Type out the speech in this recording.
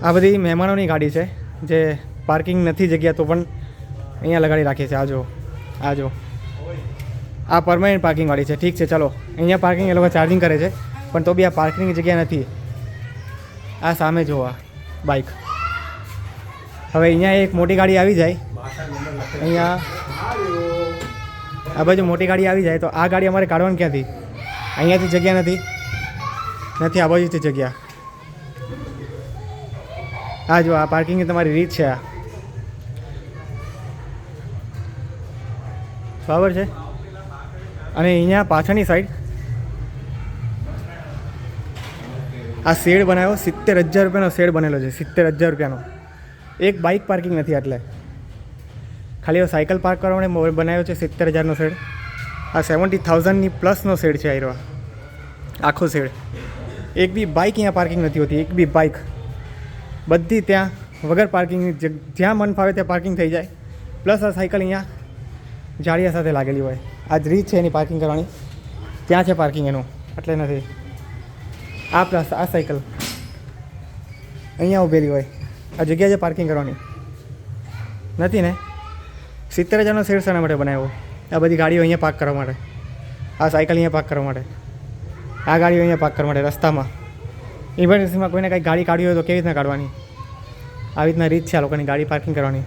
આ બધી મહેમાનોની ગાડી છે જે પાર્કિંગ નથી જગ્યા તો પણ અહીંયા લગાડી રાખી છે. આ જો આ પરમાનન્ટ પાર્કિંગવાળી છે. ઠીક છે, ચલો અહીંયા પાર્કિંગ એ લોકો ચાર્જિંગ કરે છે પણ તો બી આ પાર્કિંગની જગ્યા નથી. આ સામે જોવા બાઇક. હવે અહીંયા એક મોટી ગાડી આવી જાય, અહીંયા આ બાજુ મોટી ગાડી આવી જાય તો આ ગાડી અમારે કાઢવાની ક્યાંથી? અહીંયાથી જગ્યા નથી, આ બાજુથી જગ્યા. આ જો આ પાર્કિંગની તમારી રીત છે. આ બરાબર છે. અને અહીંયા પાછળની સાઈડ આ શેડ બનાવ્યો, 70,000 રૂપિયાનો શેડ બનેલો છે. 70,000 રૂપિયાનો. એક બાઇક પાર્કિંગ નથી, એટલે ખાલી સાયકલ પાર્ક કરવા માટે બનાવ્યો છે 70,000નો શેડ. આ 70,000ની પ્લસનો શેડ છે. આ આખો શેડ. એક બી બાઇક અહીંયા પાર્કિંગ નથી હોતી, એક બી બાઇક. બધી ત્યાં વગર પાર્કિંગ, જ્યાં મન ફાવે ત્યાં પાર્કિંગ થઈ જાય. પ્લસ આ સાયકલ અહીંયા જાળિયા સાથે લાગેલી હોય. આ જ રીત છે એની પાર્કિંગ કરવાની. ત્યાં છે પાર્કિંગ એનું, એટલે નથી. આ પ્લસ આ સાયકલ અહીંયા ઊભેલી હોય. આ જગ્યા છે પાર્કિંગ કરવાની નથી ને. 70,000નો શેડ શાના માટે બનાવ્યો? આ બધી ગાડીઓ અહીંયા પાર્ક કરવા માટે. આ સાયકલ અહીંયા પાર્ક કરવા માટે. આ ગાડીઓ અહીંયા પાર્ક કરવા માટે રસ્તામાં. ઇમરજન્સીમાં કોઈને કંઈક ગાડી કાઢવી હોય તો કેવી રીતના કાઢવાની? આવી રીતના રીત છે આ લોકોની ગાડી પાર્કિંગ કરવાની.